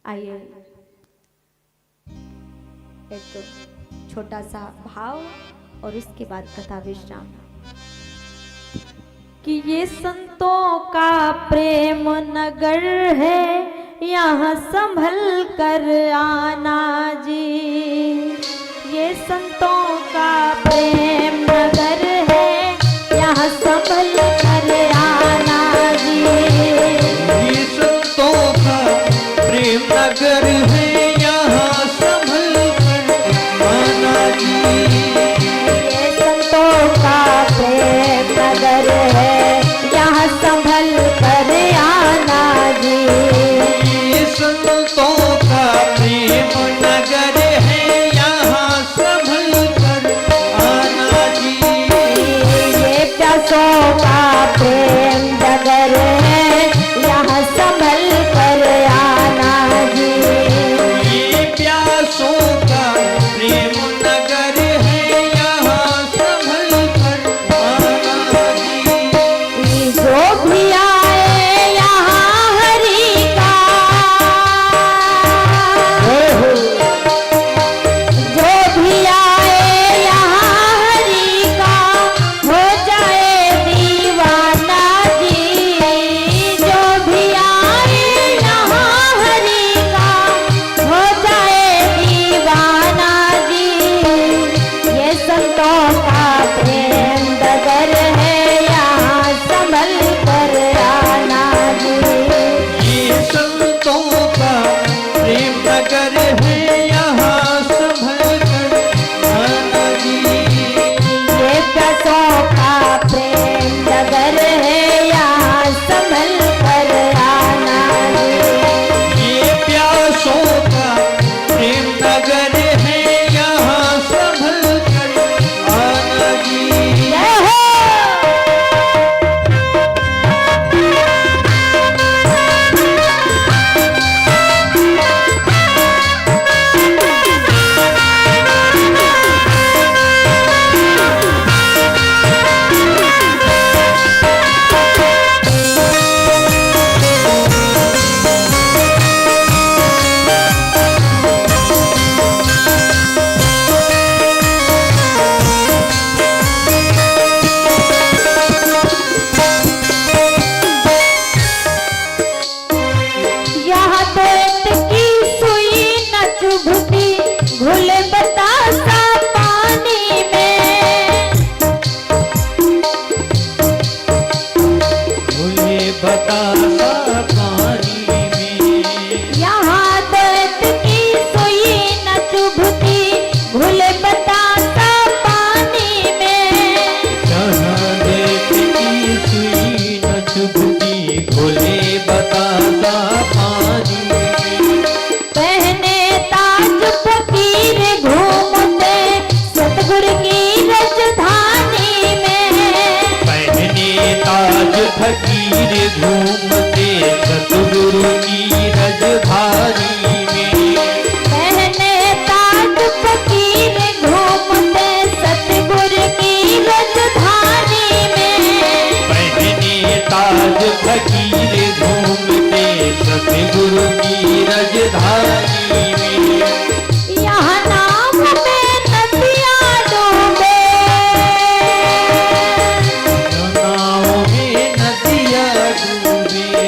आइए एक तो छोटा सा भाव और उसके बाद कथा विश्राम। कि ये संतों का प्रेम नगर है, यहाँ संभल कर आना जी। ये संतों का प्रेम नगर है, यहाँ संभल कर आना जी। ये संतों का प्रेम नगर है, यहाँ संभल कर आना जी। ये संतों का प्रेम नगर है, यहाँ संभल कर आना जी। ये संतों का प्रेम नगर है, यहाँ संभल कर आना जी। ये प्यासों का प्रेम नगर है, यहाँ संभल कर आना जी। ये प्यासों का प्रेम नगर है, यहाँ संभल कर आना जी। जो भी आए यहाँ हरि का, जो भी आए यहाँ हरि का हो जाए दीवाना जी। जो भी आए यहाँ हरि का हो जाए दीवाना जी। ये संतों का प्रेम नगर है, यहाँ संभल कर आना जी। ये संतों का प्रेम नगर है, यहाँ संभल कर आना जी। ये प्यासों का प्रेम नगर है, यहाँ संभल कर आना जी। ये प्यासों का प्रेम नगर है, यहाँ संभल कर आना जी। जय हो। यहाँ पेट की सुई न चुभती, घुले बतासा पानी में। भूले बतासा पानी में। यहाँ पेट की सुई न चुभती, घुले बतासा पानी में। जहाँ देखती सुई न चुभती, भूले बतासा पानी में। पहने ताज फकीर घूमते सतगुरु की राजधानी में। पहने ताज फकीर घूमते सतगुरु की राजधानी में। पहने ताज फकीर घूमते सतगुरु की राजधानी में। पहने ताज फकीर घूमते सतगुरु की राजधानी में। यहाँ नाम में नदियाँ डूबे, नाव में नदियाँ डूबे।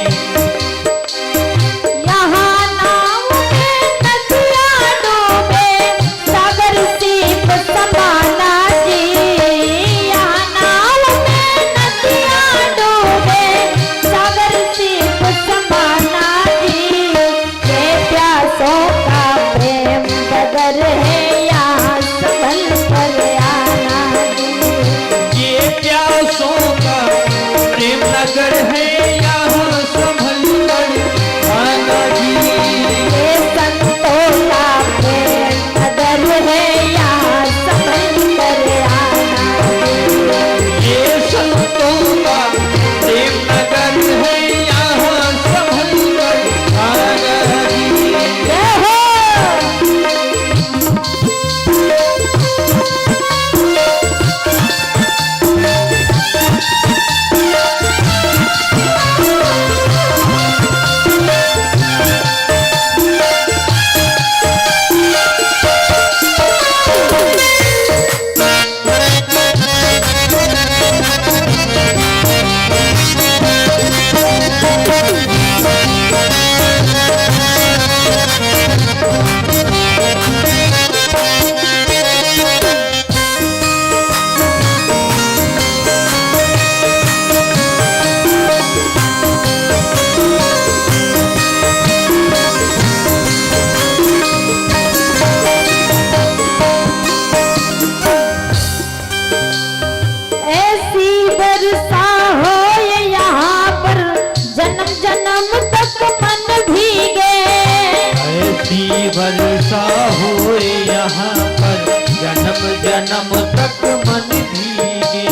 वर्षा होए यहाँ पर जन्म जन्म तक मन भीगे।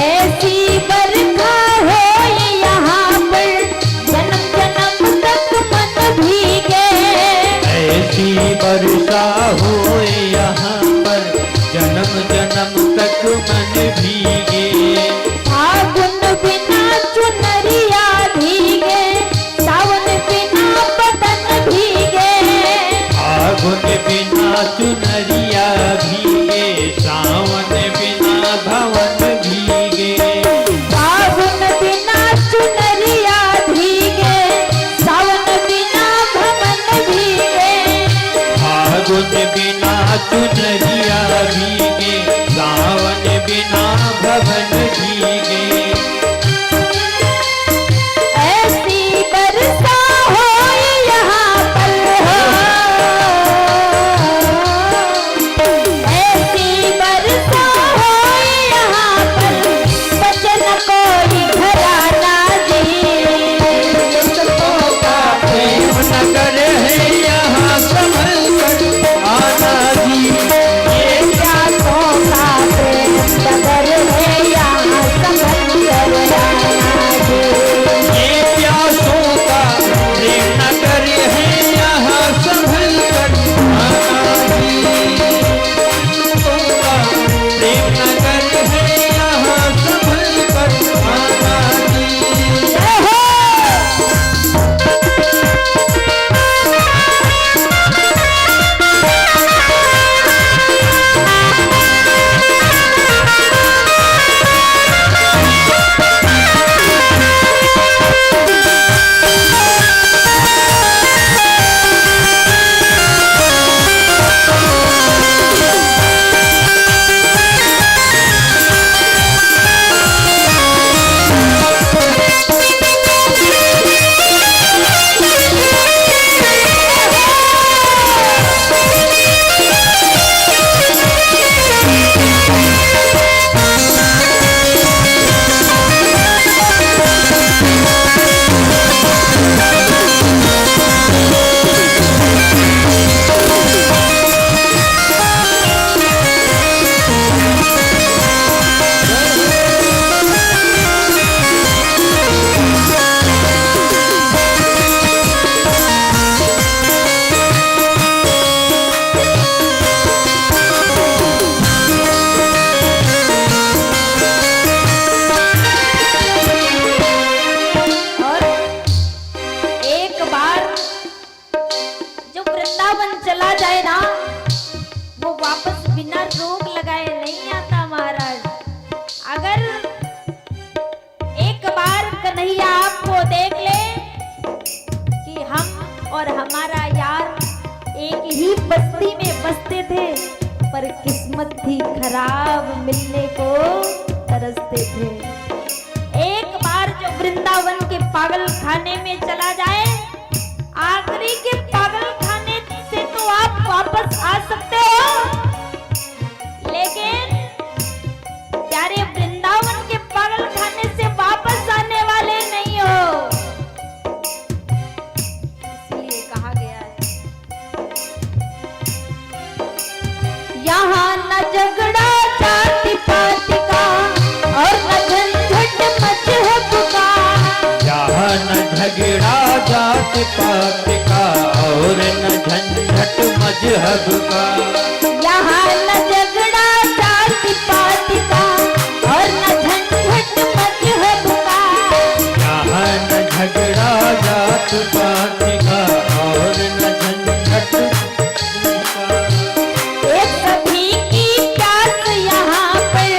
ऐसी बरखा हो यहाँ पर जन्म जन्म तक मन भीगे। ऐसी वर्षा होए यहाँ पर जन्म जन्म तक मन भीगे। फागुन बिना चुनरिया भीगे, सावन बिना बदन भीगे। फागुन बिना चुनरिया भीगे, सावन बिना भवन भीगे। फागुन बिना चुनरिया भीगे, सावन बिना भवन भीगे। फागुन बिना चुनरिया भीगे, सावन बिना भवन भीगे। ऐसी बरसा हो यहाँ पर हो, ऐसी बरसा हो यहाँ पर बचन कोई घराना जी। प्रेम नगर है यहाँ संभल कर आना जी। ये प्यासों का प्रेम नगर है यहाँ संभल कर आना जी। ये प्यासों का प्रेम नगर है यहाँ संभल कर आना जी। प्यासों का प्रेम नगर है यहाँ संभल कर आना जी। जय हो। और एक बार जो वृंदावन चला जाए ना, वो वापस बिना रोक लगाए नहीं आता महाराज। अगर एक बार कन्हैया आपको देख ले कि हम और हमारा यार एक ही बस्ती में बसते थे, पर किस्मत थी खराब, मिलने को तरसते थे। एक बार जो वृंदावन के पागल खाने में चला जाए, आखिरी के पागल खाने से तो आप वापस आ सकते हो, लेकिन प्यारे वृंदावन के पागल खाने से वापस आने वाले नहीं हो। इसलिए कहा गया है, यहाँ न झगड़ा जाति पाति का और न झंझट मजहब का। यहाँ न झगड़ा जात पात का और न झंझट मजहब का। यहाँ न झगड़ा जाति पाति का और न झंझट मजहब का। यहाँ न झगड़ा जात पात का और न झंझट का। एक सभी की प्यास यहाँ पर,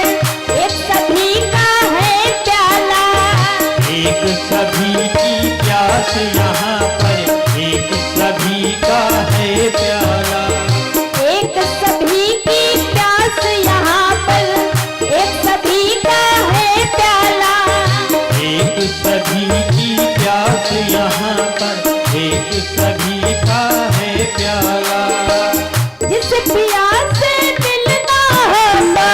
एक सभी का है प्याला। एक सभी की प्यास यहाँ पर, एक सभी का है प्याला। एक सभी की प्यास यहाँ पर, एक सभी का है प्याला। एक सभी की प्यास यहाँ पर, एक सभी का है प्याला। जिस प्यास से मिलना होता,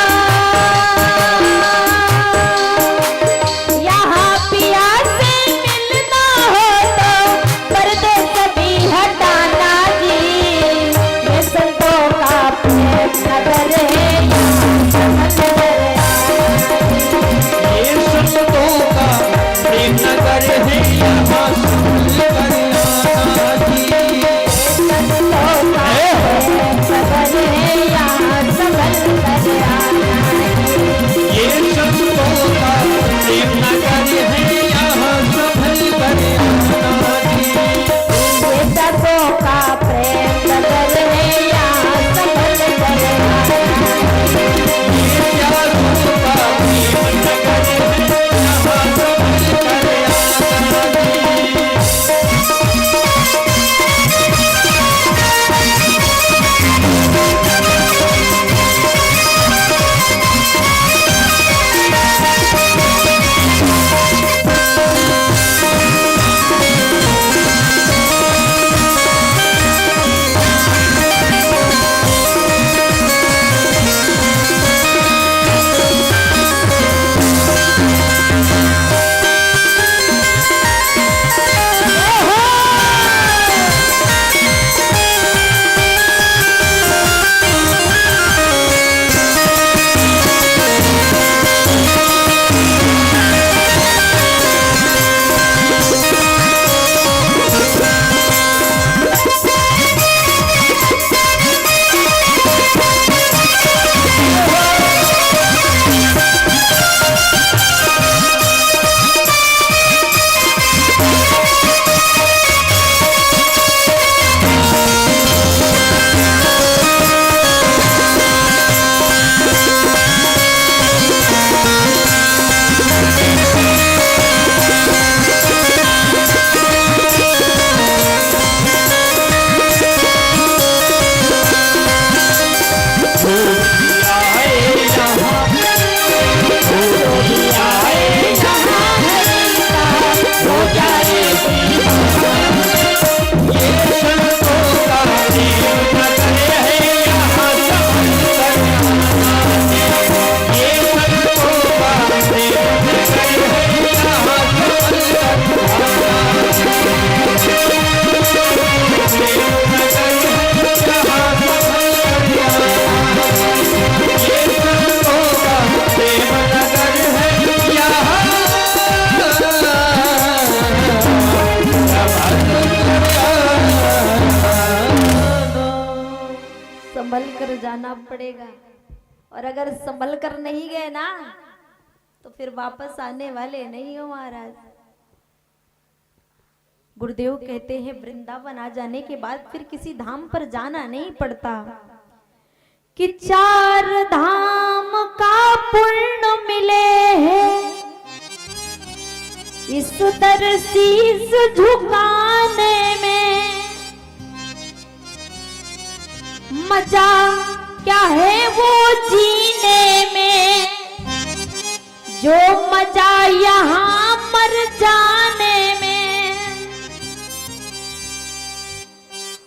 यहाँ प्यास से मिलना हो तो पर्दे सभी हटाना जी। संभल कर जाना पड़ेगा, और अगर संभल कर नहीं गए ना तो फिर वापस आने वाले नहीं हो महाराज। गुरुदेव कहते हैं वृंदावन आ जाने के बाद फिर किसी धाम पर जाना नहीं पड़ता, कि 4 धाम का पुण्य मिले है इस दर शीस झुकाने में। मजा क्या है वो जीने में, जो मजा यहाँ मर जाने में।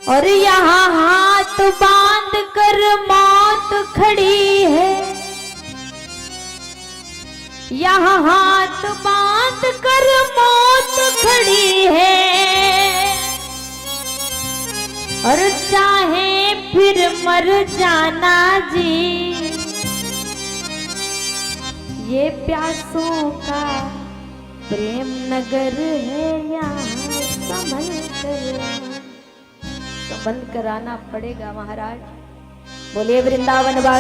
और यहाँ हाथ बांध कर मौत खड़ी है, यहाँ हाथ बांध कर मौत खड़ी है। और चाहे फिर मर जाना जी, ये प्यासों का प्रेम नगर है, यहाँ संभल कर आना पड़ेगा महाराज। बोलिए वृंदावन वासी।